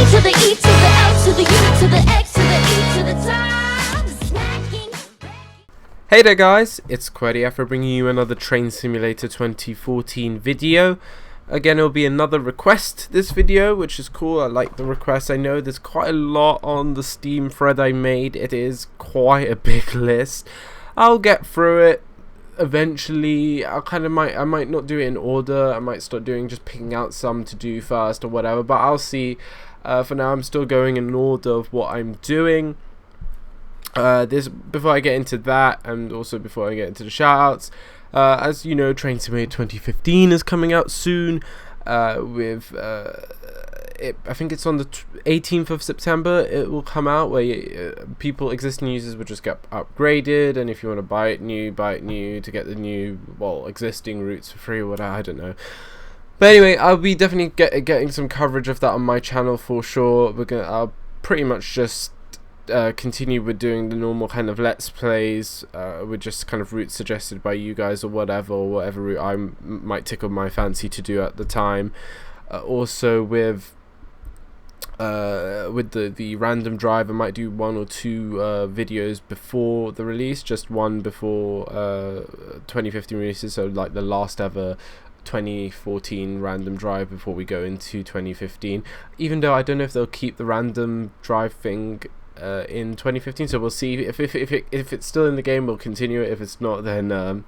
to the E to the L to the U to the X to the E to the top. Smacking. Hey there guys, it's Qwerty Afro bringing you another Train Simulator 2014 video. Again, it'll be another request this video, which is cool. I like the request. I know there's quite a lot on the Steam thread I made. It is quite a big list. I'll get through it eventually. I might not do it in order. I might start picking out some to do first or whatever, but I'll see. For now, I'm still going in order of what I'm doing. Before I get into that, and also before I get into the shoutouts, as you know, Train Simulator 2015 is coming out soon. I think it's on the 18th of September. It will come out where existing users will just get upgraded, and if you want to buy it new to get the new, existing routes for free or whatever. I don't know. But anyway, I'll be definitely getting some coverage of that on my channel for sure. I'll pretty much just continue with doing the normal kind of let's plays with just kind of routes suggested by you guys or whatever route I might tickle my fancy to do at the time. Also with the random drive, I might do one or two videos before the release, just one before 2015 releases, so like the last ever 2014 random drive before we go into 2015, even though I don't know if they'll keep the random drive thing in 2015, so we'll see. If it's still in the game, we'll continue it. If it's not, then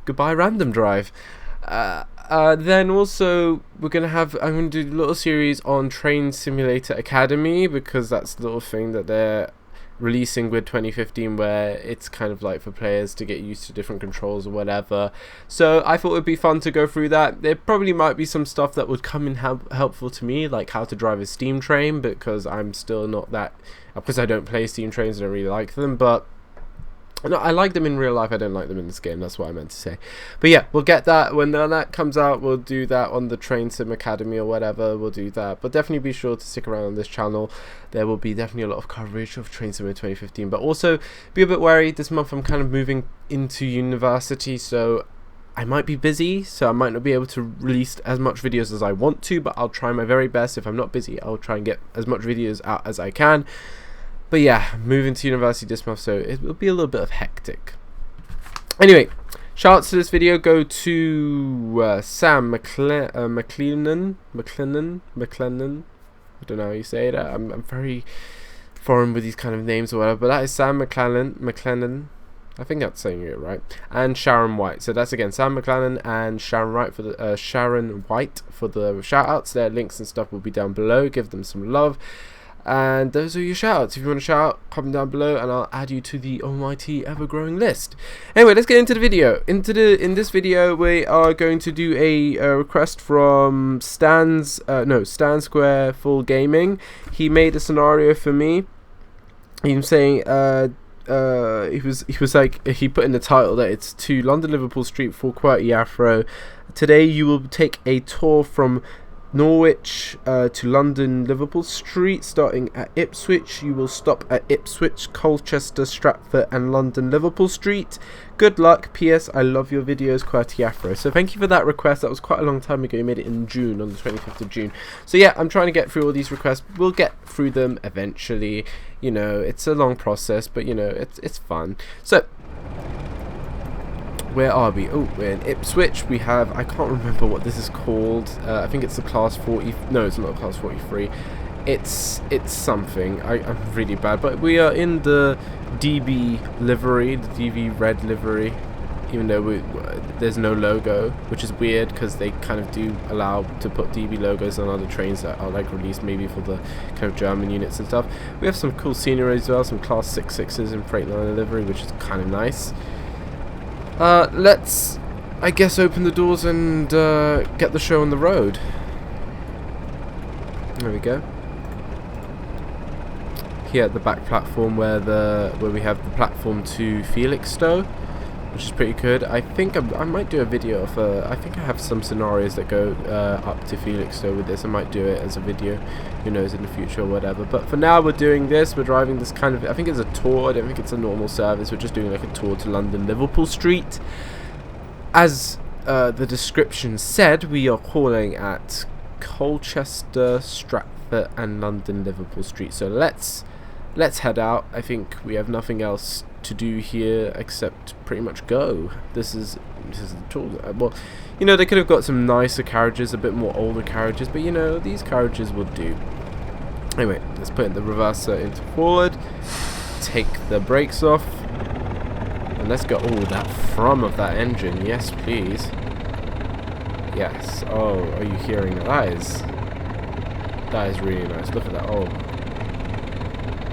goodbye random drive. Then also I'm going to do a little series on Train Simulator Academy, because that's the little thing that they're releasing with 2015, where it's kind of like for players to get used to different controls or whatever. So I thought it would be fun to go through that. There probably might be some stuff that would come in helpful to me, like how to drive a steam train, because I'm still not that, because I don't play steam trains, I don't really like them, but no, I like them in real life. I don't like them in this game. That's what I meant to say. But yeah, we'll get that when that comes out. We'll do that on the Train Sim Academy or whatever. We'll do that. But definitely be sure to stick around on this channel. There will be definitely a lot of coverage of Train Sim in 2015. But also be a bit wary. This month I'm kind of moving into university, so I might be busy. So I might not be able to release as much videos as I want to. But I'll try my very best. If I'm not busy, I'll try and get as much videos out as I can. But yeah, moving to university this month, so it will be a little bit of hectic. Anyway, shoutouts to this video go to Sam maclennan. I don't know how you say it. I'm very foreign with these kind of names or whatever, but that is Sam maclennan. I think that's saying it right. And Sharon White. So that's again Sam maclennan and Sharon White for the shoutouts. Their links and stuff will be down below. Give them some love. And those are your shoutouts. If you want to shout out, comment down below and I'll add you to the almighty ever-growing list. Anyway, let's get into the video. In this video, we are going to do a request from Stansquaredfulgaming. He made a scenario for me. He was saying he put in the title that it's to London Liverpool Street for Qwerty Afro. Today you will take a tour from Norwich to London Liverpool Street, starting at Ipswich. You will stop at Ipswich, Colchester, Stratford and London Liverpool Street. Good luck. PS, I love your videos, Qwerty Afro. So thank you for that request. That was quite a long time ago. You made it in June, on the 25th of June. So yeah, I'm trying to get through all these requests. We'll get through them eventually. You know, it's a long process, but you know, it's fun. So where are we? Oh, we're in Ipswich. We have, I can't remember what this is called. I think it's the class 40. No, it's not class 43. It's something. I'm really bad. But we are in the DB livery, the DB red livery, even though there's no logo, which is weird because they kind of do allow to put DB logos on other trains that are like released maybe for the kind of German units and stuff. We have some cool scenery as well, some class 66s in Freightliner livery, which is kind of nice. Let's, I guess, open the doors and get the show on the road. There we go. Here at the back platform, where we have the platform to Felixstowe, which is pretty good. I think I might do a video of. I think I have some scenarios that go up to Felixstowe with this. I might do it as a video, who knows, in the future or whatever. But for now, we're doing this. We're driving this kind of, I think it's a tour. I don't think it's a normal service. We're just doing like a tour to London Liverpool Street. As the description said, we are calling at Colchester, Stratford and London Liverpool Street. So let's head out. I think we have nothing else to do here except pretty much go. This is the tool. Well, you know, they could have got some nicer carriages, a bit more older carriages, but you know, these carriages will do. Anyway, let's put the reverser into forward, take the brakes off, and let's get all that from of that engine. Yes, please. Yes. Oh, are you hearing that? That is really nice. Look at that. Oh,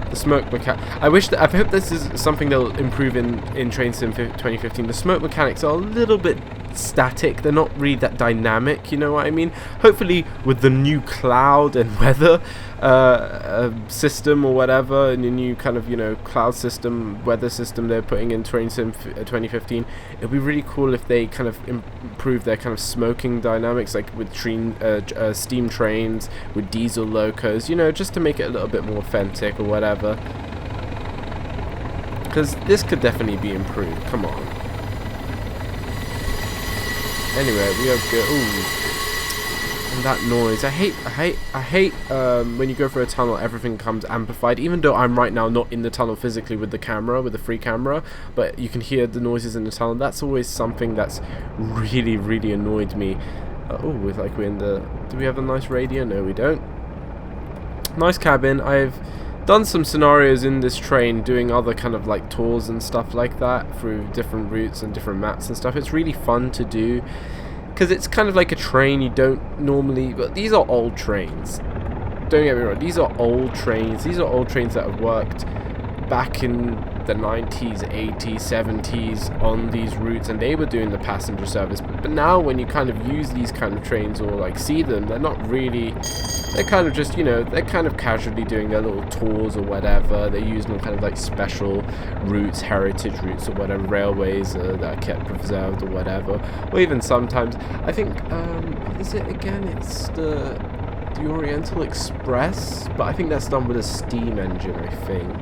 the smoke mechanic. I hope this is something they'll improve in Train Sim 2015. The smoke mechanics are a little bit static. They're not really that dynamic, you know what I mean? Hopefully with the new cloud and weather system or whatever, and the new kind of, you know, cloud system, weather system they're putting in Train Sim 2015, it'd be really cool if they kind of improve their kind of smoking dynamics, like with steam trains, with diesel locos, you know, just to make it a little bit more authentic or whatever. Because this could definitely be improved. Come on. Anyway, we are good. Ooh, and that noise. I hate when you go through a tunnel, everything comes amplified. Even though I'm right now not in the tunnel physically with the camera, with the free camera, but you can hear the noises in the tunnel. That's always something that's really, really annoyed me. Oh, we're in the. Do we have a nice radio? No, we don't. Nice cabin. I've done some scenarios in this train, doing other kind of like tours and stuff like that through different routes and different maps and stuff. It's really fun to do because it's kind of like a train you don't normally. But these are old trains. Don't get me wrong. These are old trains. These are old trains that have worked back in the 90s, 80s, 70s on these routes, and they were doing the passenger service. But now when you kind of use these kind of trains or like see them, they're not really. They're kind of just, you know, they're kind of casually doing their little tours or whatever. They're using them kind of like special routes, heritage routes or whatever, railways that are kept preserved or whatever. Or even sometimes, I think, what is it again? It's the Oriental Express, but I think that's done with a steam engine, I think.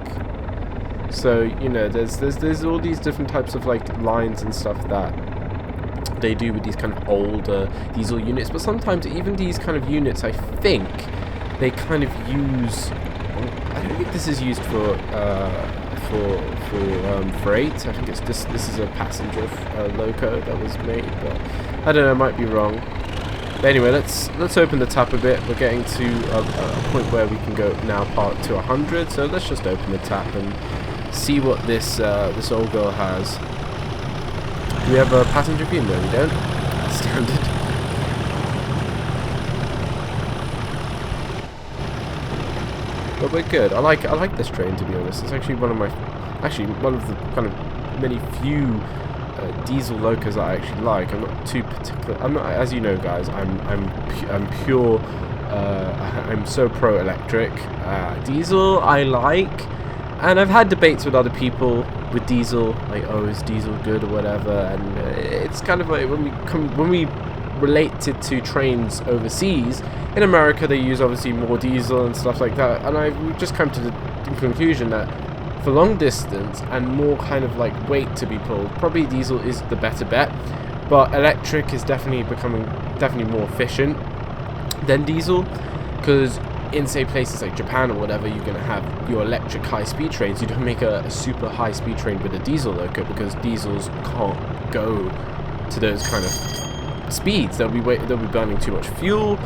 So, you know, there's all these different types of like lines and stuff that they do with these kind of older diesel units, but sometimes even these kind of units, I think they kind of use. I don't think this is used for freight. I think it's this is a passenger loco that was made, but I don't know. I might be wrong. But anyway, let's open the tap a bit. We're getting to a point where we can go now part to 100. So let's just open the tap and see what this old girl has. Do we have a passenger view? No, we don't. Standard. But we're good. I like this train, to be honest. It's actually one of the kind of many few diesel locos that I actually like. I'm not too particular. I'm not, as you know, guys. I'm pure. I'm so pro electric. Diesel I like. And I've had debates with other people with diesel, like, oh, is diesel good or whatever, and it's kind of like when we relate it to trains overseas, in America they use obviously more diesel and stuff like that, and I've just come to the conclusion that for long distance and more kind of like weight to be pulled, probably diesel is the better bet, but electric is definitely more efficient than diesel, because in, say, places like Japan or whatever, you're going to have your electric high-speed trains. You don't make a super high-speed train with a diesel loco because diesels can't go to those kind of speeds. They'll be burning too much fuel.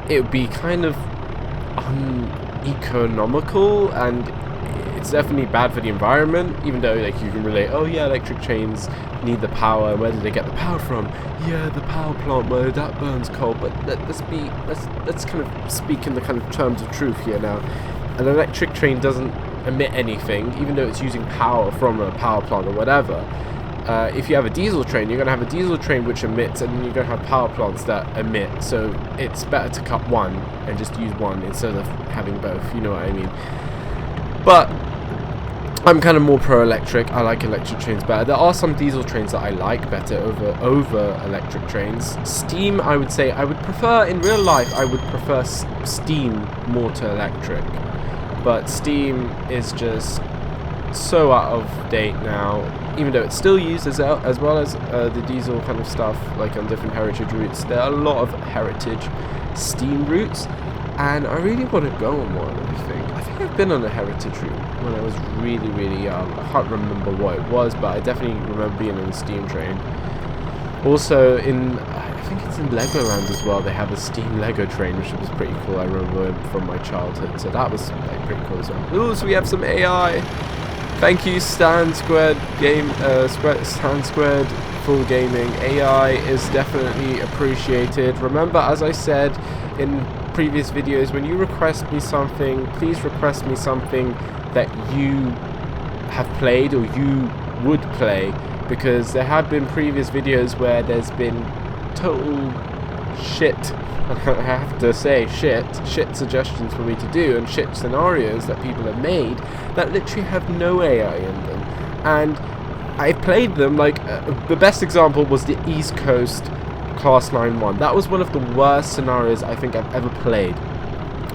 It would be kind of uneconomical, and it's definitely bad for the environment. Even though, like, you can relate, oh yeah, electric trains need the power. Where do they get the power from? Yeah, the power plant where that burns coal. But let's kind of speak in the kind of terms of truth here now. An electric train doesn't emit anything, even though it's using power from a power plant or whatever. If you have a diesel train, you're going to have a diesel train which emits, and you're going to have power plants that emit. So it's better to cut one and just use one instead of having both. You know what I mean? But I'm kind of more pro-electric. I like electric trains better. There are some diesel trains that I like better over electric trains. Steam, I would say, I would prefer, in real life, I would prefer steam more to electric. But steam is just so out of date now, even though it's still used as well as the diesel kind of stuff, like on different heritage routes. There are a lot of heritage steam routes, and I really want to go on one. I think I've been on a heritage route when I was really, really young. I can't remember what it was, but I definitely remember being on a steam train. Also I think it's in Legoland as well, they have a steam Lego train, which was pretty cool. I remember from my childhood, so that was like pretty cool as well. Ooh, so we have some AI. Thank you, Stansquaredfulgaming. AI is definitely appreciated. Remember, as I said in previous videos, when you request me something, please request me something that you have played or you would play, because there have been previous videos where there's been total shit, I have to say shit suggestions for me to do, and shit scenarios that people have made that literally have no AI in them, and I've played them. Like the best example was the East Coast Class 9 one. That was one of the worst scenarios I think I've ever played,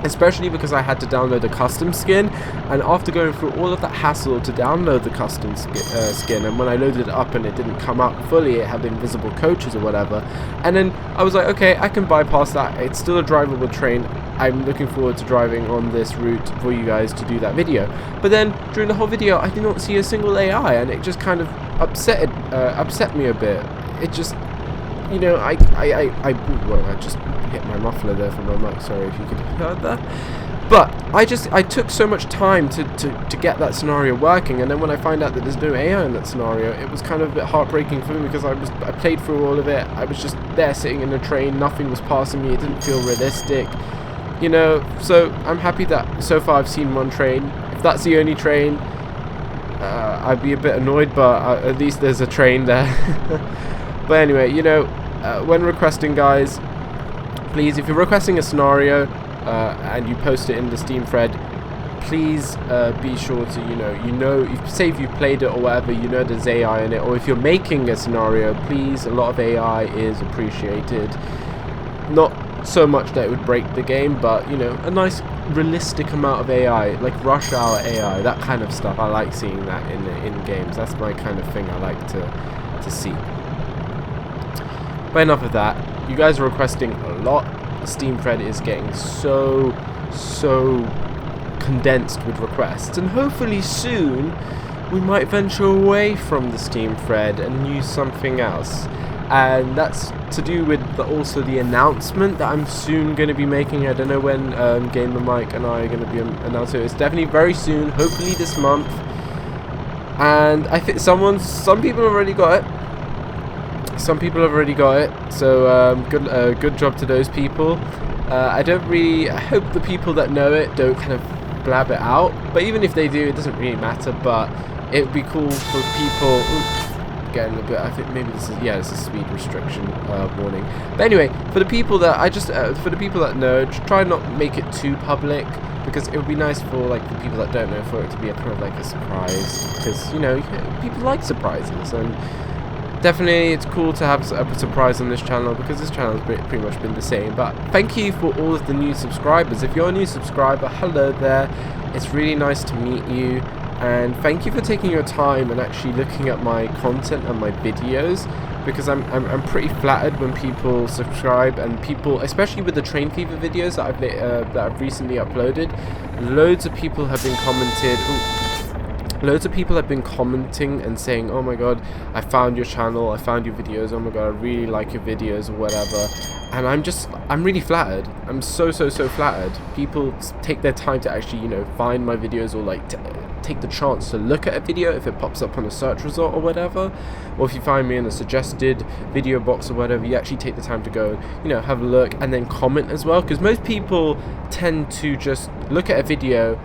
especially because I had to download a custom skin, and after going through all of that hassle to download the custom skin, and when I loaded it up and it didn't come up fully, it had invisible coaches or whatever, and then I was like, okay, I can bypass that, it's still a drivable train, I'm looking forward to driving on this route for you guys to do that video. But then during the whole video I did not see a single AI, and it just kind of upset me a bit. It just, you know, I just hit my muffler there from my mic, sorry if you could have heard that. But I took so much time to get that scenario working, and then when I find out that there's no AI in that scenario, it was kind of a bit heartbreaking for me, because I played through all of it, I was just there sitting in the train, nothing was passing me, it didn't feel realistic, you know. So I'm happy that so far I've seen one train. If that's the only train, I'd be a bit annoyed, but at least there's a train there. But anyway, you know, when requesting, guys, please, if you're requesting a scenario and you post it in the Steam thread, please be sure to, say if you've played it or whatever, you know there's AI in it, or if you're making a scenario, please, a lot of AI is appreciated. Not so much that it would break the game, but, you know, a nice realistic amount of AI, like Rush Hour AI, that kind of stuff. I like seeing that in games. That's my kind of thing I like to see. But enough of that. You guys are requesting a lot. The Steam thread is getting so condensed with requests, and hopefully soon we might venture away from the Steam thread and use something else. And that's to do with also the announcement that I'm soon going to be making. I don't know when Gamer Mike and I are going to be announcing it. It's definitely very soon, hopefully this month. And I think some people have already got it. Some people have already got it, so good job to those people. I hope the people that know it don't kind of blab it out, but even if they do, it doesn't really matter. But it would be cool for people. Getting a bit, I think maybe this is a speed restriction warning. But anyway, for the people that know, just try not make it too public, because it would be nice for like the people that don't know, for it to be a kind of like a surprise, because people like surprises, and definitely it's cool to have a surprise on this channel, because this channel has pretty much been the same. But thank you for all of the new subscribers. If you're a new subscriber, hello there, it's really nice to meet you, and thank you for taking your time and actually looking at my content and my videos, because I'm pretty flattered when people subscribe, and people, especially with the Train Fever videos that I've recently uploaded, loads of people have been commenting and saying, oh my god, I found your channel, I found your videos, oh my god, I really like your videos, or whatever. And I'm really flattered. I'm so flattered. People take their time to actually, find my videos, or like take the chance to look at a video if it pops up on a search result or whatever, or if you find me in a suggested video box or whatever, you actually take the time to go, have a look and then comment as well, because most people tend to just look at a video,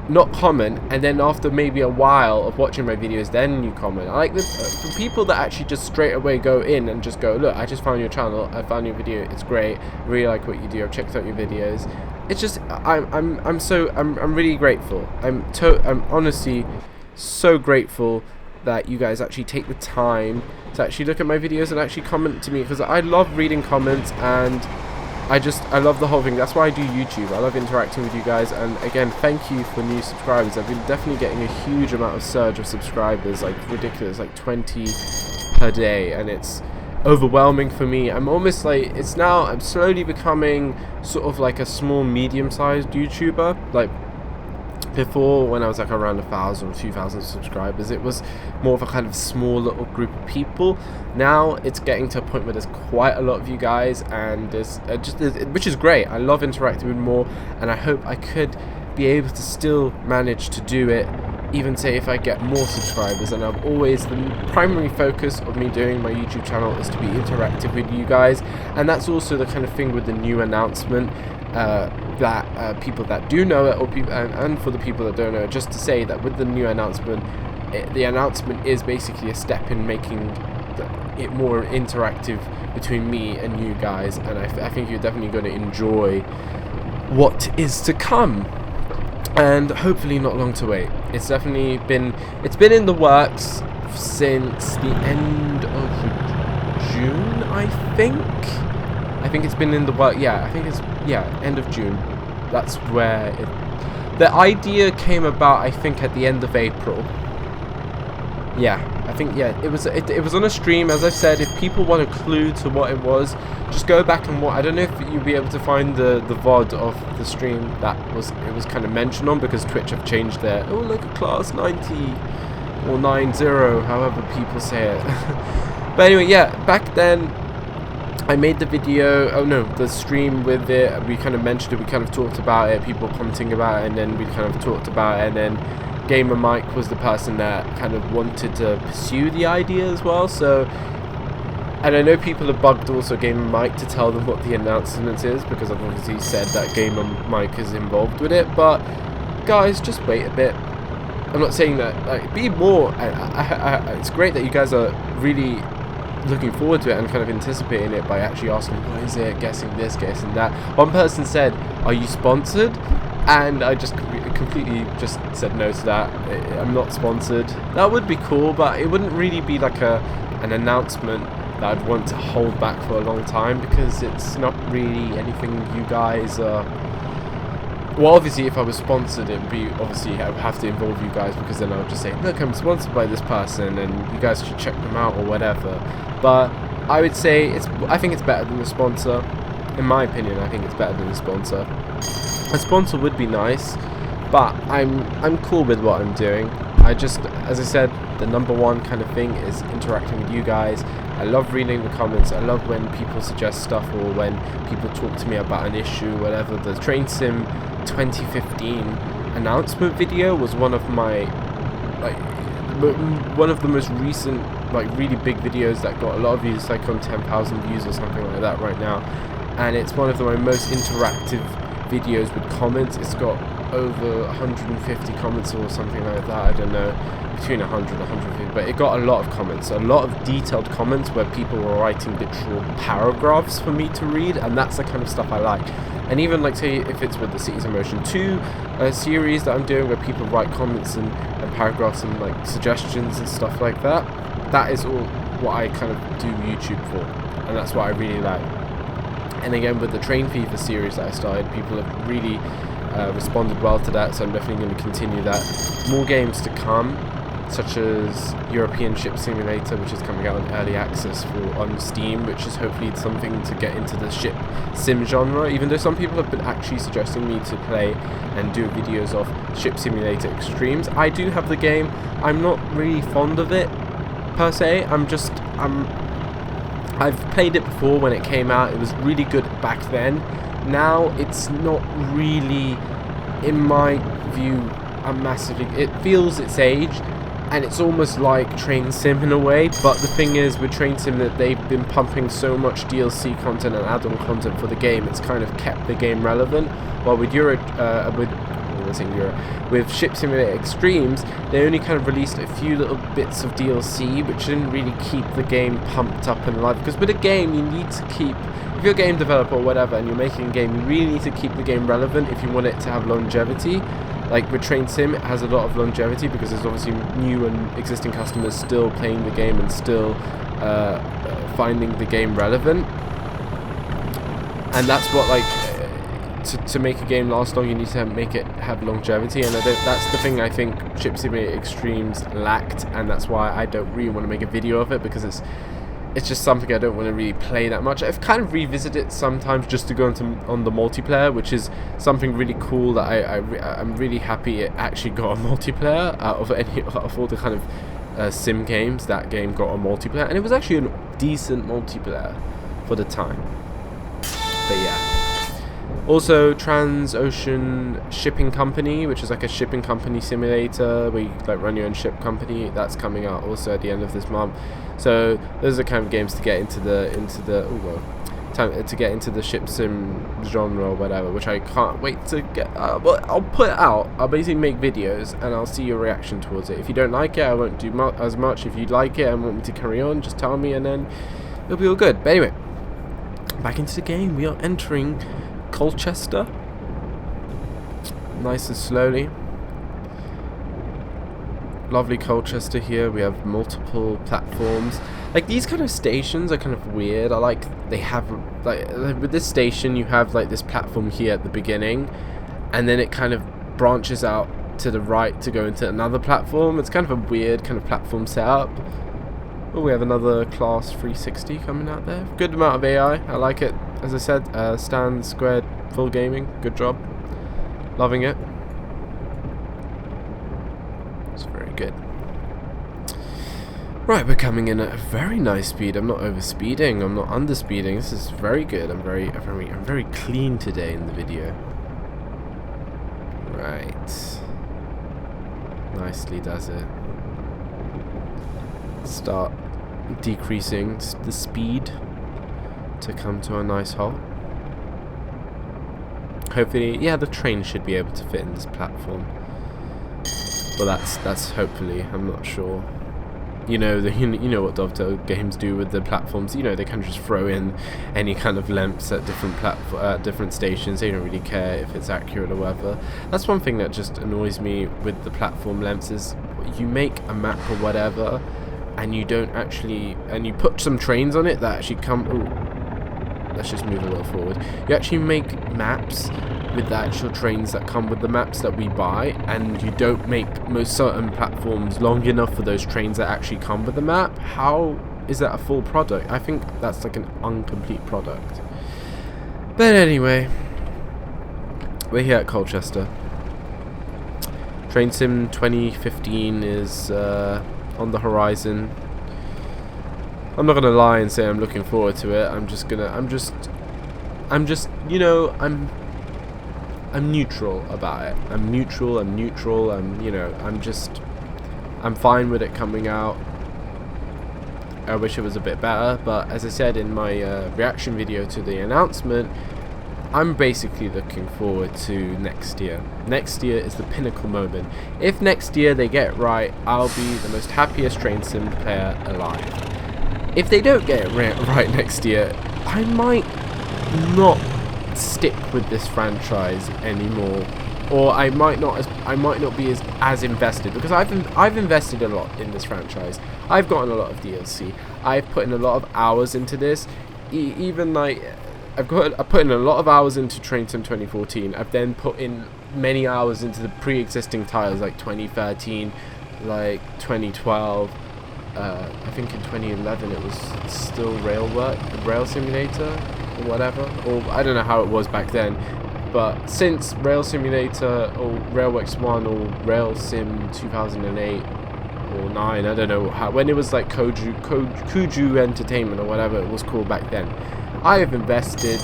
not comment, and then after maybe a while of watching my videos, then you comment. I like the people that actually just straight away go in and just go, look, I just found your channel, I found your video, it's great, I really like what you do, I've checked out your videos. It's just, I'm really grateful. I'm honestly so grateful that you guys actually take the time to actually look at my videos and actually comment to me, because I love reading comments, and I love the whole thing. That's why I do YouTube. I love interacting with you guys, and again, thank you for new subscribers. I've been definitely getting a huge amount of surge of subscribers, like ridiculous, like 20 per day, and it's overwhelming for me. I'm almost like, I'm slowly becoming sort of like a small medium-sized YouTuber. Like before, when I was like around 1,000 or 2,000 subscribers, it was more of a kind of small little group of people. Now it's getting to a point where there's quite a lot of you guys, and there's which is great. I love interacting with more, and I hope I could be able to still manage to do it, even say if I get more subscribers. And I've always, the primary focus of me doing my YouTube channel is to be interactive with you guys, and that's also the kind of thing with the new announcement, that people that do know it, or people, and for the people that don't know it, just to say that with the new announcement, the announcement is basically a step in making it more interactive between me and you guys, and I think you're definitely going to enjoy what is to come, and hopefully not long to wait. It's been in the works since the end of June, I think it's been in the work. Yeah, I think it's end of June. That's where the idea came about. I think at the end of April. Yeah, I think it was on a stream. As I've said, if people want a clue to what it was, just go back and watch. I don't know if you'll be able to find the VOD of the stream that it was kind of mentioned on, because Twitch have changed their look at class 90 or 90, however people say it. But anyway, yeah, back then I made the video, the stream with it. We kind of mentioned it, we kind of talked about it, people commenting about it, and then we kind of talked about it, and then Gamer Mike was the person that kind of wanted to pursue the idea as well. So, and I know people have bugged also Gamer Mike to tell them what the announcement is, because I've obviously said that Gamer Mike is involved with it, but guys, just wait a bit. I'm not saying that, like, be more, it's great that you guys are really looking forward to it and kind of anticipating it by actually asking, what is it, guessing this, guessing that. One person said, are you sponsored? And I just completely just said no to that. I'm not sponsored. That would be cool, but it wouldn't really be like an announcement that I'd want to hold back for a long time, because it's not really anything you guys are. Well, obviously, if I was sponsored, it would be, obviously, I would have to involve you guys, because then I would just say, look, I'm sponsored by this person, and you guys should check them out, or whatever. But I would say, I think it's better than a sponsor. In my opinion, I think it's better than a sponsor. A sponsor would be nice, but I'm cool with what I'm doing. I just, as I said, the number one kind of thing is interacting with you guys. I love reading the comments. I love when people suggest stuff, or when people talk to me about an issue, whatever. The Train Sim 2015 announcement video was one of my, one of the most recent, really big videos that got a lot of views. It's like on 10,000 views or something like that right now, and it's one of my most interactive videos with comments. It's got over 150 comments or something like that, I don't know, between 100 and 150, but it got a lot of comments, a lot of detailed comments where people were writing literal paragraphs for me to read, and that's the kind of stuff I like. And even, like, say, if it's with the Cities in Motion 2 series that I'm doing, where people write comments and paragraphs and, like, suggestions and stuff like that, that is all what I kind of do YouTube for, and that's what I really like. And again, with the Train Fever series that I started, people have really responded well to that, so I'm definitely going to continue that. More games to come, such as European Ship Simulator, which is coming out in early access on Steam, which is hopefully something to get into the ship sim genre, even though some people have been actually suggesting me to play and do videos of Ship Simulator Extremes. I do have the game. I'm not really fond of it per se. I've played it before when it came out. It was really good back then. Now it's not really, in my view, it feels its age, and it's almost like Train Sim in a way. But the thing is with Train Sim, that they've been pumping so much DLC content and add-on content for the game, it's kind of kept the game relevant. While with with Ship Simulator Extremes, they only kind of released a few little bits of DLC, which didn't really keep the game pumped up and alive. Because with a game, you need to keep, if you're a game developer or whatever, and you're making a game, you really need to keep the game relevant if you want it to have longevity. Like with Train Sim, it has a lot of longevity because there's obviously new and existing customers still playing the game and still finding the game relevant. and that's what, like, to make a game last long, you need to make it have longevity, and that's the thing I think Ship Simulator Extremes lacked, and that's why I don't really want to make a video of it, because it's just something I don't want to really play that much. I've kind of revisited it sometimes just to go on the multiplayer, which is something really cool that I'm really happy it actually got a multiplayer out of all the kind of sim games. That game got a multiplayer, and it was actually a decent multiplayer for the time. But yeah. Also, Transocean Shipping Company, which is like a shipping company simulator where you like run your own ship company. That's coming out also at the end of this month. So those are kind of games to get into the to get into the ship sim genre or whatever, which I can't wait to get. Well, I'll put it out. I'll basically make videos and I'll see your reaction towards it. If you don't like it, I won't do as much. If you like it and want me to carry on, just tell me, and then it'll be all good. But anyway, back into the game. We are entering Colchester, nice and slowly. Lovely Colchester here. We have multiple platforms. Like, these kind of stations are kind of weird. I like they have like with this station you have like this platform here at the beginning, and then it kind of branches out to the right to go into another platform. It's kind of a weird kind of platform setup. Oh, we have another class 360 coming out there. Good amount of AI. I like it. As I said, Stansquaredfulgaming. Good job. Loving it. It's very good. Right, we're coming in at a very nice speed. I'm not overspeeding. I'm not underspeeding. This is very good. I'm very clean today in the video. Right. Nicely does it. Start decreasing the speed to come to a nice halt. Hopefully, yeah, the train should be able to fit in this platform. Well, that's hopefully. I'm not sure. You know what Dovetail games do with the platforms. You know, they kind of just throw in any kind of lengths at different stations. They don't really care if it's accurate or whatever. That's one thing that just annoys me with the platform lengths is you make a map or whatever, and you don't actually, and you put some trains on it that actually come. Ooh, let's just move a little forward. You actually make maps with the actual trains that come with the maps that we buy, and you don't make most certain platforms long enough for those trains that actually come with the map. How is that a full product? I think that's like an incomplete product. But anyway, we're here at Colchester. Train Sim 2015 is on the horizon. I'm not gonna lie and say I'm looking forward to it. I'm neutral about it. I'm neutral, I'm fine with it coming out. I wish it was a bit better, but as I said in my reaction video to the announcement, I'm basically looking forward to next year. Next year is the pinnacle moment. If next year they get it right, I'll be the most happiest train sim player alive. If they don't get it right next year, I might not stick with this franchise anymore, or I might not be as invested, because I've invested a lot in this franchise. I've gotten a lot of DLC. I've put in a lot of hours into this. Even like I put in a lot of hours into Train Sim 2014. I've then put in many hours into the pre-existing titles like 2013, like 2012. I think in 2011 it was still Rail Simulator or whatever, or I don't know how it was back then, but since Rail Simulator or Railworks 1 or Rail Sim 2008 or 9, I don't know when it was like Kuju Entertainment or whatever it was called back then, I have invested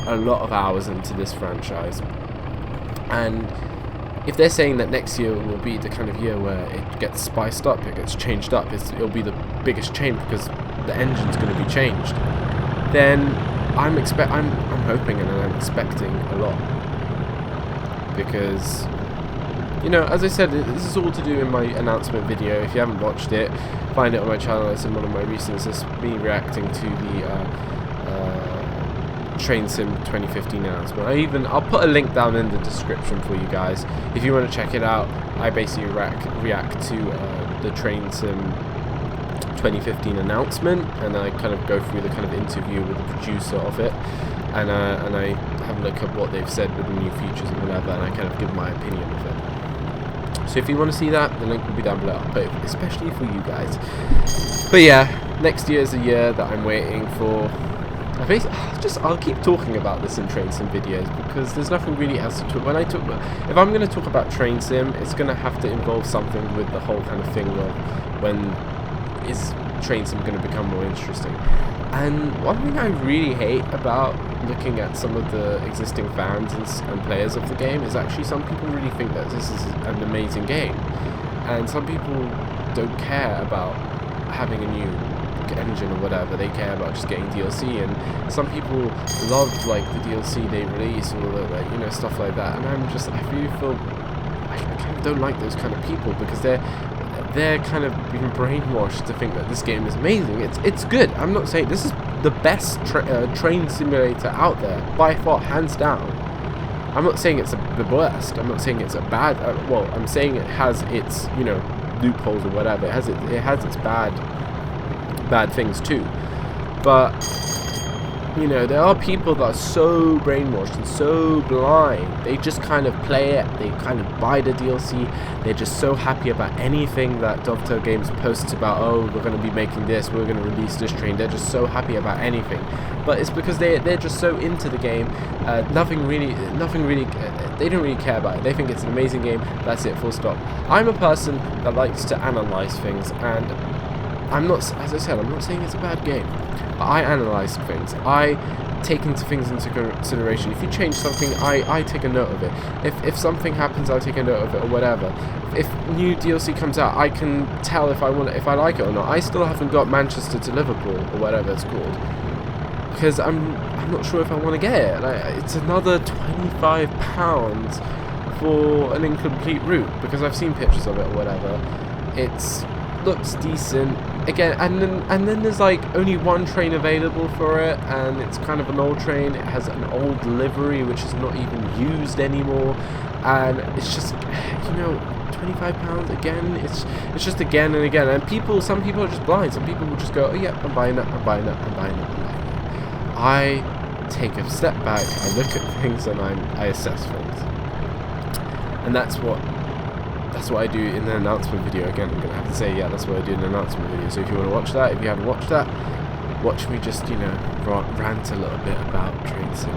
a lot of hours into this franchise. And if they're saying that next year will be the kind of year where it gets spiced up, it gets changed up, it'll be the biggest change because the engine's going to be changed, then I'm hoping and I'm expecting a lot, because, you know, as I said, this is all to do in my announcement video. If you haven't watched it, find it on my channel. It's in one of my recents. It's me reacting to the Train Sim 2015 announcement. I'll put a link down in the description for you guys if you want to check it out. I basically react to the Train Sim 2015 announcement, and I kind of go through the kind of interview with the producer of it. and I have a look at what they've said with the new features and whatever, and I kind of give my opinion of it. So if you want to see that, the link will be down below. I'll put it especially for you guys. But yeah, next year is a year that I'm waiting for. I'll keep talking about this in Train Sim videos because there's nothing really else to talk. If I'm going to talk about Train Sim, it's going to have to involve something with the whole kind of thing of when is Train Sim going to become more interesting. And one thing I really hate about looking at some of the existing fans and players of the game is actually some people really think that this is an amazing game, and some people don't care about having a new engine or whatever. They care about just getting DLC, and some people love like the DLC they release or the, you know, stuff like that. And I really feel I kind of don't like those kind of people because they're kind of being brainwashed to think that this game is amazing. It's good. I'm not saying this is the best train simulator out there by far, hands down. I'm not saying it's the worst. I'm not saying it's a bad. Well, I'm saying it has its, you know, loopholes or whatever. It has its bad things too. But you know, there are people that are so brainwashed and so blind. They just kind of play it. They kind of buy the DLC. They're just so happy about anything that Dovetail Games posts about. Oh, we're going to be making this. We're going to release this train. They're just so happy about anything. But it's because they're just so into the game. Nothing really. They don't really care about it. They think it's an amazing game. That's it. Full stop. I'm a person that likes to analyze things, and I'm not. As I said, I'm not saying it's a bad game. I analyze things. I take things into consideration. If you change something, I take a note of it. If something happens, I take a note of it or whatever. If new DLC comes out, I can tell if I like it or not. I still haven't got Manchester to Liverpool or whatever it's called because I'm not sure if I want to get it. It's another £25 for an incomplete route because I've seen pictures of it or whatever. Looks decent again, and then there's like only one train available for it, and it's kind of an old train. It has an old livery which is not even used anymore, and it's just, you know, £25 again. It's just again and again, and some people are just blind. Some people will just go, oh yeah, I'm buying that. I take a step back, I look at things, and I assess things, and that's what I do in the announcement video. Again, I'm going to have to say, yeah, that's what I do in the announcement video. So if you want to watch that, if you haven't watched that, watch me just, you know, rant a little bit about Train Sim.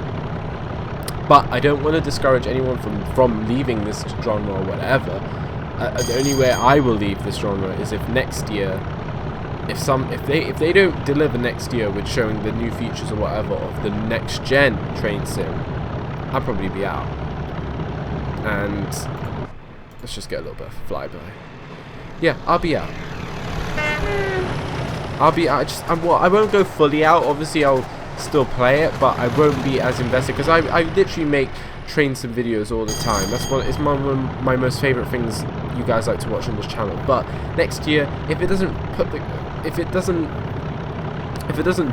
But I don't want to discourage anyone from leaving this genre or whatever. The only way I will leave this genre is if next year, if they don't deliver next year with showing the new features or whatever of the next gen Train Sim, I'll probably be out. And let's just get a little bit of a flyby. Yeah, I'll be out. I won't go fully out. Obviously, I'll still play it, but I won't be as invested because I literally make Train Sim videos all the time. It's one of my most favorite things you guys like to watch on this channel. But next year, if it doesn't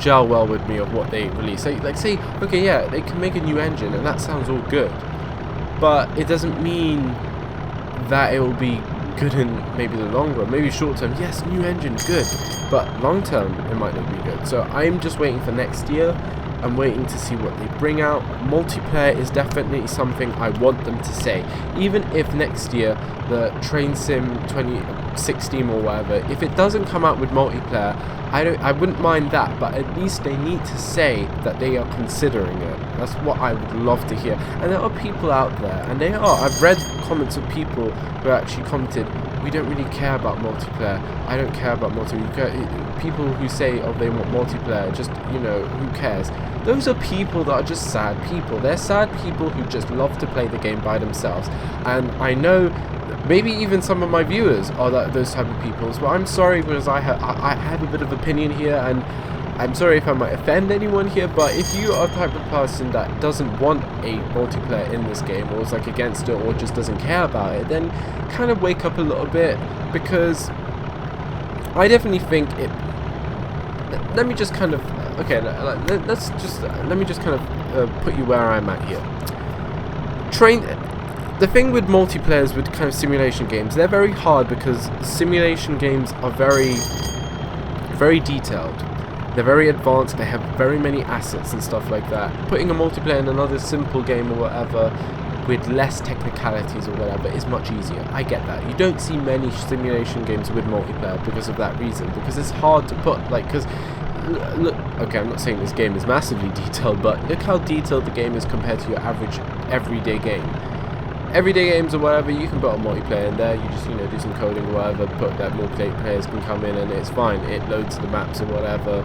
gel well with me of what they release, say, okay, yeah, they can make a new engine, and that sounds all good, but it doesn't mean that it will be good in maybe the long run. Maybe short term, yes, new engine, good, but long term it might not be good. So I'm just waiting for next year. I'm waiting to see what they bring out. Multiplayer is definitely something I want them to say. Even if next year the Train Sim 2016 or whatever, if it doesn't come out with multiplayer, I wouldn't mind that, but at least they need to say that they are considering it. That's what I would love to hear. And there are people out there, and they are. I've read comments of people who actually commented, we don't really care about multiplayer. I don't care about multiplayer. People who say, oh, they want multiplayer, just, you know, who cares? Those are people that are just sad people. They're sad people who just love to play the game by themselves. And I know maybe even some of my viewers are those type of people. But I'm sorry because I have a bit of opinion here, and I'm sorry if I might offend anyone here, but if you are the type of person that doesn't want a multiplayer in this game, or is like against it, or just doesn't care about it, then kind of wake up a little bit, because I definitely think it. Let me just kind of let me just kind of put you where I'm at here. The thing with multiplayers, with kind of simulation games, they're very hard because simulation games are very, very detailed. They're very advanced, they have very many assets and stuff like that. Putting a multiplayer in another simple game or whatever with less technicalities or whatever is much easier. I get that. You don't see many simulation games with multiplayer because of that reason, because it's hard to put, like, because look, okay, I'm not saying this game is massively detailed, but look how detailed the game is compared to your average everyday game. Everyday games or whatever, you can put a multiplayer in there, you just, do some coding or whatever, put that more players can come in and it's fine, it loads the maps or whatever,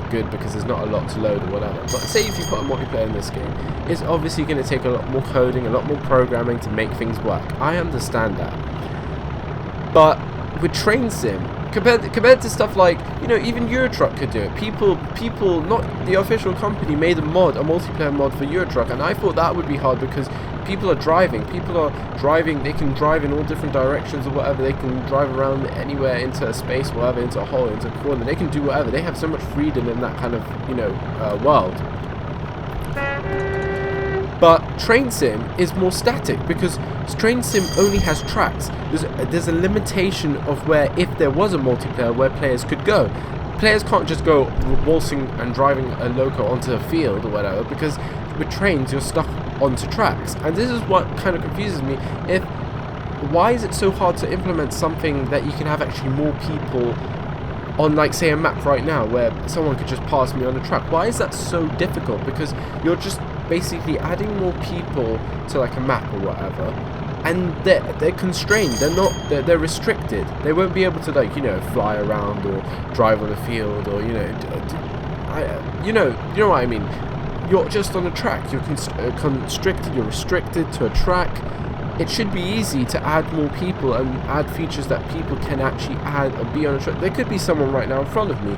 good, because there's not a lot to load or whatever. But say if you put a multiplayer in this game, it's obviously going to take a lot more coding, a lot more programming to make things work. I understand that. But with Train Sim, compared to stuff like, even Eurotruck could do it. People, not the official company, made a multiplayer mod for Eurotruck, and I thought that would be hard because people are driving, they can drive in all different directions or whatever, they can drive around anywhere into a space, whatever, into a hole, into a corner, they can do whatever, they have so much freedom in that kind of, world. But Train Sim is more static because Train Sim only has tracks. There's a limitation of where, if there was a multiplayer, where players could go. Players can't just go waltzing and driving a loco onto a field or whatever, because with trains you're stuck onto tracks. And this is what kind of confuses me. Why is it so hard to implement something that you can have actually more people on, like, say, a map right now where someone could just pass me on a track? Why is that so difficult? Because you're just basically adding more people to, like, a map or whatever, and they're constrained. They're restricted. They won't be able to, like, fly around or drive on a field, or you know what I mean. You're just on a track. You're constricted. You're restricted to a track. It should be easy to add more people and add features that people can actually add and be on a track. There could be someone right now in front of me.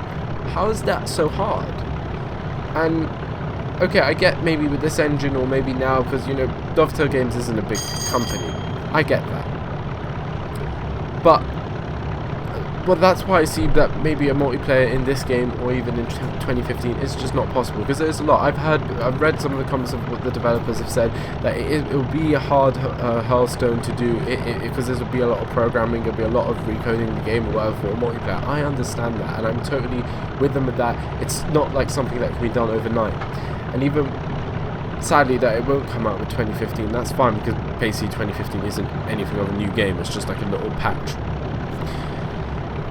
How is that so hard? And okay, I get maybe with this engine, or maybe now, because Dovetail Games isn't a big company. I get that. But that's why I see that maybe a multiplayer in this game, or even in 2015, is just not possible, because there's a lot. I've read some of the comments of what the developers have said, that it will be a hard hurlstone to do, because there will be a lot of programming, there'll be a lot of recoding the game or whatever for a multiplayer. I understand that, and I'm totally with them with that. It's not like something that can be done overnight. And even, sadly, that it won't come out with 2015, that's fine, because basically 2015 isn't anything of a new game, it's just like a little patch.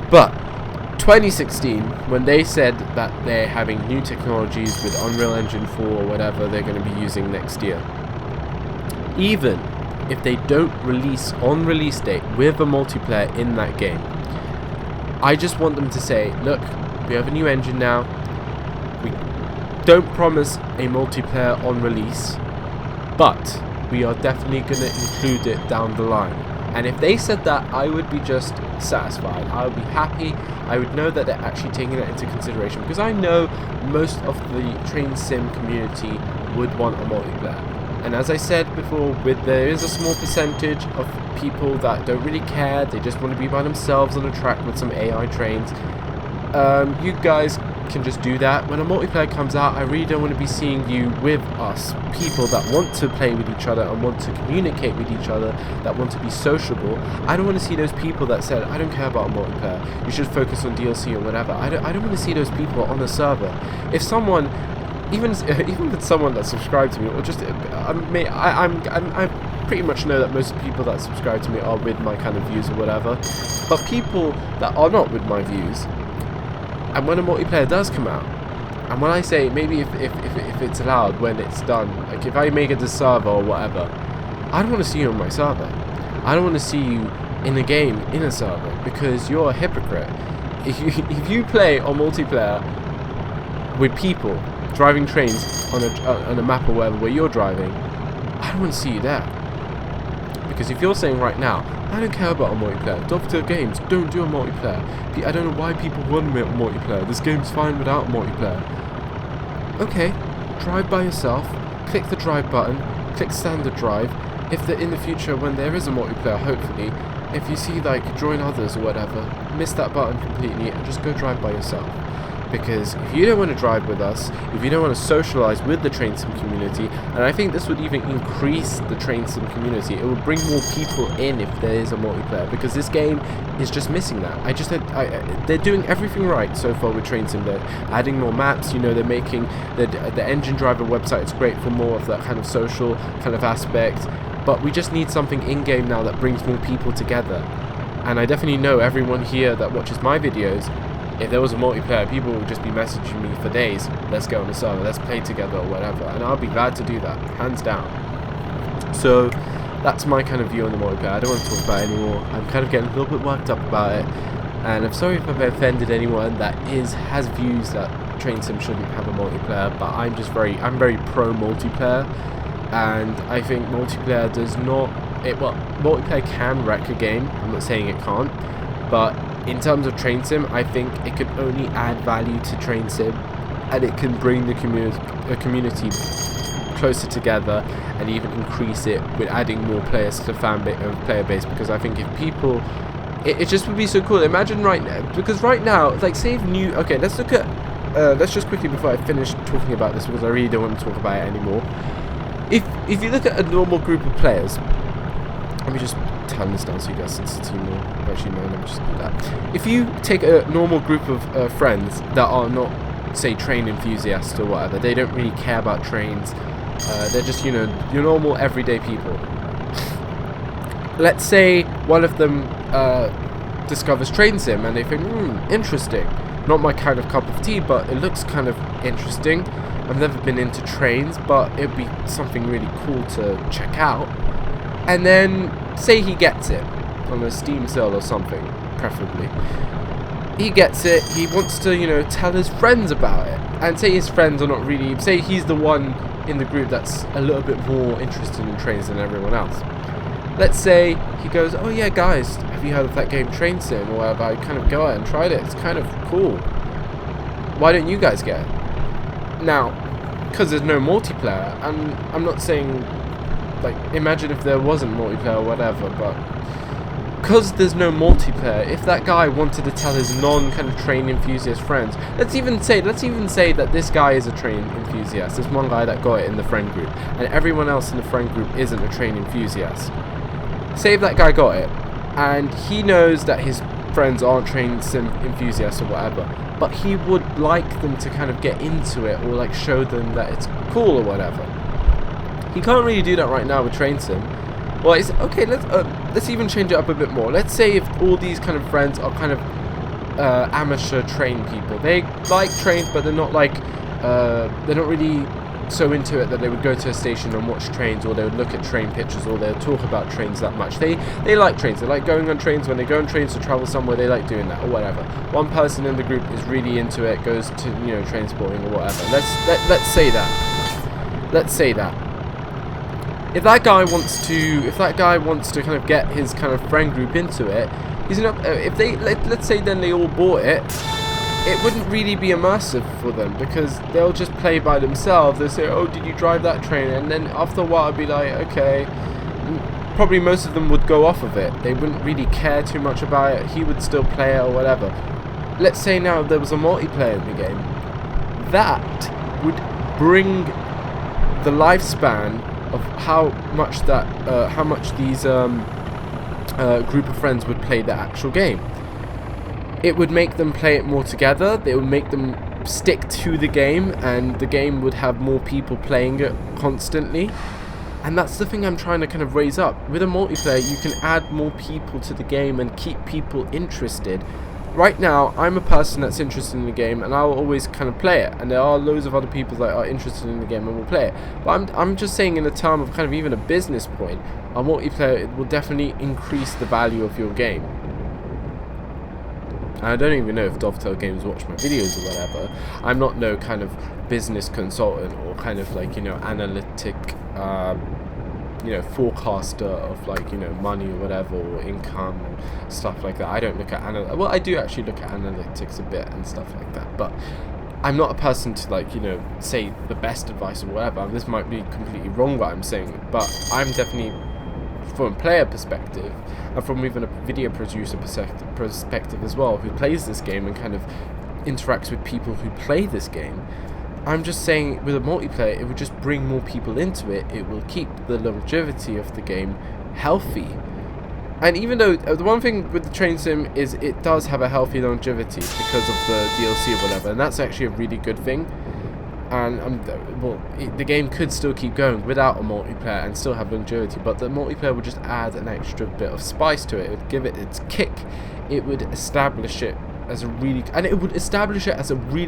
But 2016, when they said that they're having new technologies with Unreal Engine 4 or whatever they're going to be using next year, even if they don't release on release date with a multiplayer in that game, I just want them to say, look, we have a new engine now, we don't promise a multiplayer on release, but we are definitely going to include it down the line. And if they said that, I would be just satisfied. I would be happy. I would know that they're actually taking that into consideration, because I know most of the Train Sim community would want a multiplayer. And as I said before, there is a small percentage of people that don't really care. They just want to be by themselves on a track with some AI trains. You guys can just do that. When a multiplayer comes out, I really don't want to be seeing you with us, people that want to play with each other and want to communicate with each other, that want to be sociable. I don't want to see those people that said, I don't care about a multiplayer, you should focus on DLC or whatever. I don't want to see those people on the server. If someone, even with someone that subscribed to me, or just I pretty much know that most people that subscribe to me are with my kind of views or whatever, but people that are not with my views, and when a multiplayer does come out, and when I say, maybe if it's allowed, when it's done, like if I make it a server or whatever, I don't want to see you on my server. I don't want to see you in a game in a server, because you're a hypocrite. If you play on multiplayer with people driving trains on a map or whatever where you're driving, I don't want to see you there. Because if you're saying right now, I don't care about a multiplayer, Dovetail Games don't do a multiplayer, I don't know why people want a multiplayer, this game's fine without a multiplayer. Okay, drive by yourself, click the drive button, click standard drive. In the future, when there is a multiplayer, hopefully, if you see like join others or whatever, miss that button completely and just go drive by yourself. Because if you don't want to drive with us, if you don't want to socialise with the train sim community, and I think this would even increase the train sim community, it would bring more people in if there is a multiplayer, because this game is just missing that. They're doing everything right so far with train sim. They're adding more maps, you know, they're making the engine driver website is great for more of that kind of social kind of aspect, but we just need something in-game now that brings more people together. And I definitely know everyone here that watches my videos, if there was a multiplayer, people would just be messaging me for days, let's get on the server, let's play together or whatever, and I'll be glad to do that, hands down. So that's my kind of view on the multiplayer. I don't want to talk about it anymore. I'm kind of getting a little bit worked up about it, and I'm sorry if I've offended anyone that has views that train sim shouldn't have a multiplayer, but I'm very pro multiplayer, and I think multiplayer does not, multiplayer can wreck a game, I'm not saying it can't, but in terms of train sim, I think it can only add value to train sim, and it can bring the community closer together, and even increase it with adding more players to the player base. Because I think if people, it just would be so cool. Imagine right now, because right now, like, say if new, okay, let's look at, let's just quickly, before I finish talking about this, because I really don't want to talk about it anymore. If you look at a normal group of players, let me just turn this down so you guys can see more. Actually, no, let me just do that. If you take a normal group of friends that are not, say, train enthusiasts or whatever, they don't really care about trains, they're just, you know, your normal everyday people. Let's say one of them discovers train sim and they think, interesting. Not my kind of cup of tea, but it looks kind of interesting. I've never been into trains, but it'd be something really cool to check out. And then, say he gets it on a Steam sale or something, preferably. He gets it, he wants to, you know, tell his friends about it. And say his friends are not really, say he's the one in the group that's a little bit more interested in trains than everyone else. Let's say he goes, oh yeah guys, have you heard of that game Train Sim or whatever? I kind of go out and tried it, it's kind of cool. Why don't you guys get it? Now, because there's no multiplayer, and I'm not saying, like, imagine if there wasn't multiplayer or whatever, but because there's no multiplayer, if that guy wanted to tell his non-kind of train enthusiast friends, let's even say that this guy is a train enthusiast, there's one guy that got it in the friend group, and everyone else in the friend group isn't a train enthusiast. Say if that guy got it, and he knows that his friends aren't train sim enthusiasts or whatever, but he would like them to kind of get into it, or like show them that it's cool or whatever. He can't really do that right now with train sim. Well, it's okay. Let's even change it up a bit more. Let's say if all these kind of friends are kind of amateur train people. They like trains, but they're not like they're not really so into it that they would go to a station and watch trains, or they would look at train pictures, or they would talk about trains that much. They like trains. They like going on trains. When they go on trains to travel somewhere, they like doing that or whatever. One person in the group is really into it, goes to, you know, train sporting or whatever. Let's say that. Let's say that. If that guy wants to kind of get his kind of friend group into it, he's not. If they let's say then they all bought it, it wouldn't really be immersive for them, because they'll just play by themselves. They'll say, "Oh, did you drive that train?" And then after a while, I'd be like, "Okay." Probably most of them would go off of it. They wouldn't really care too much about it. He would still play it or whatever. Let's say now there was a multiplayer in the game. That would bring the lifespan of how much these group of friends would play the actual game. It would make them play it more together. It would make them stick to the game, and the game would have more people playing it constantly. And that's the thing I'm trying to kind of raise up. With a multiplayer, you can add more people to the game and keep people interested. Right now, I'm a person that's interested in the game, and I'll always kind of play it. And there are loads of other people that are interested in the game and will play it. But I'm just saying, in a term of kind of even a business point, a multiplayer, it will definitely increase the value of your game. And I don't even know if Dovetail Games watch my videos or whatever. I'm not no kind of business consultant or kind of like, you know, analytic, you know, forecaster of like, you know, money or whatever, or income and stuff like that. I don't look at well, I do actually look at analytics a bit and stuff like that, but I'm not a person to, like, you know, say the best advice or whatever. This might be completely wrong what I'm saying, but I'm definitely, from a player perspective, and from even a video producer perspective as well, who plays this game and kind of interacts with people who play this game. I'm just saying with a multiplayer, it would just bring more people into it. It will keep the longevity of the game healthy. And even though the one thing with the train sim is it does have a healthy longevity because of the DLC or whatever, and that's actually a really good thing. And the game could still keep going without a multiplayer and still have longevity, but the multiplayer would just add an extra bit of spice to it. It would give it its kick. It would establish it as a really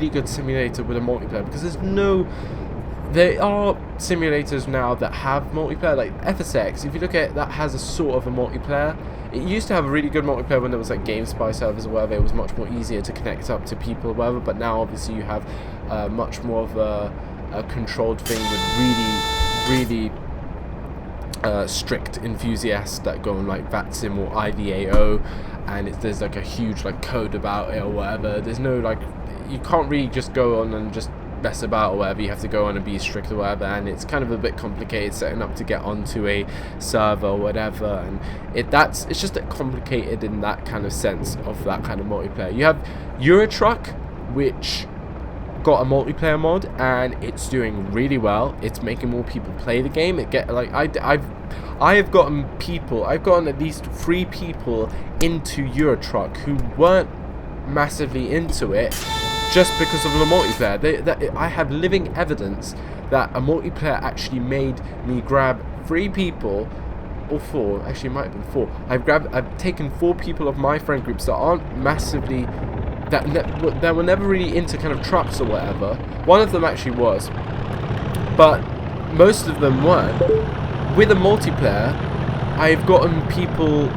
good simulator with a multiplayer, because there are simulators now that have multiplayer, like FSX. If you look at it, that has a sort of a multiplayer. It used to have a really good multiplayer when there was like GameSpy servers or whatever. It was much more easier to connect up to people or whatever, but now obviously you have much more of a controlled thing with really strict enthusiasts that go on like VATSIM or IVAO, and there's like a huge like code about it or whatever. There's no like, you can't really just go on and just mess about or whatever. You have to go on and be strict or whatever, and it's kind of a bit complicated setting up to get onto a server or whatever, and it's just complicated in that kind of sense of that kind of multiplayer. You have Eurotruck, which got a multiplayer mod, and it's doing really well. It's making more people play the game. I've gotten at least 3 people into Eurotruck who weren't massively into it just because of the multiplayer. I have living evidence that a multiplayer actually made me grab 3 people, or 4, actually it might have been 4. I've taken 4 people of my friend groups that aren't massively, that were never really into kind of trucks or whatever. One of them actually was, but most of them weren't. With a multiplayer, I've gotten people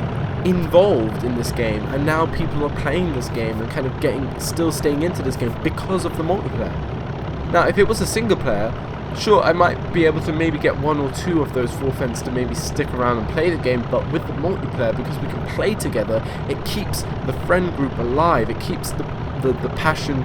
involved in this game, and now people are playing this game and kind of still staying into this game because of the multiplayer. Now, if it was a single player, sure, I might be able to maybe get 1 or 2 of those 4 friends to maybe stick around and play the game, but with the multiplayer, because we can play together, it keeps the friend group alive. It keeps the passion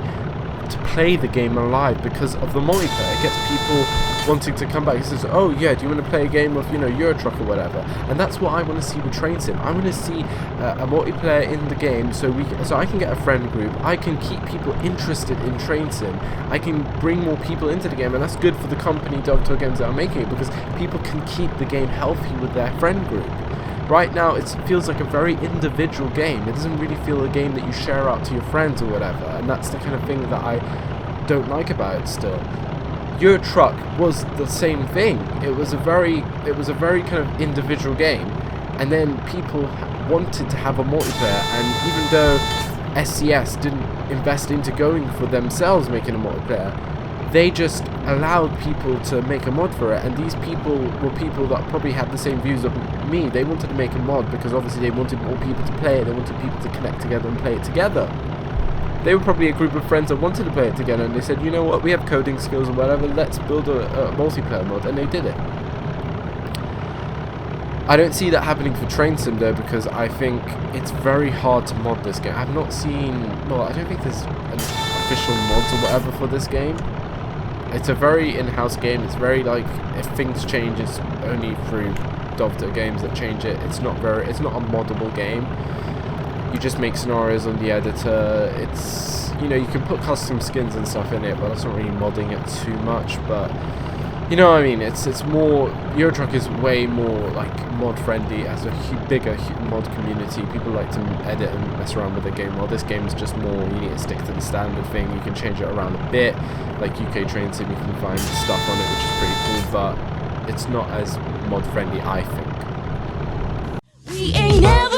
to play the game alive because of the multiplayer. It gets people wanting to come back. He says, oh yeah, do you want to play a game of, Eurotruck or whatever? And that's what I want to see with Train Sim. I want to see a multiplayer in the game, so I can get a friend group. I can keep people interested in Train Sim. I can bring more people into the game, and that's good for the company Dovetail Games that are making it, because people can keep the game healthy with their friend group. Right now, it feels like a very individual game. It doesn't really feel a game that you share out to your friends or whatever, and that's the kind of thing that I don't like about it still. Eurotruck was the same thing. It was a very kind of individual game, and then people wanted to have a multiplayer, and even though SCS didn't invest into going for themselves making a multiplayer, they just allowed people to make a mod for it, and these people were people that probably had the same views of me. They wanted to make a mod because obviously they wanted more people to play it, they wanted people to connect together and play it together. They were probably a group of friends that wanted to play it together, and they said, you know what, we have coding skills or whatever, let's build a multiplayer mod, and they did it. I don't see that happening for Train Sim though, because I think it's very hard to mod this game. I've not seen, well, I don't think there's an official mods or whatever for this game. It's a very in-house game. It's very like, if things change, it's only through Dovetail Games that change it. It's not a moddable game. You just make scenarios on the editor. It's, you can put custom skins and stuff in it, but that's not really modding it too much. But you know what I mean? It's more, Eurotruck is way more like mod friendly, as a bigger mod community. People like to edit and mess around with the game, while this game is just more, you need to stick to the standard thing. You can change it around a bit, like UK Train Sim, you can find stuff on it which is pretty cool, but it's not as mod friendly, I think. We ain't never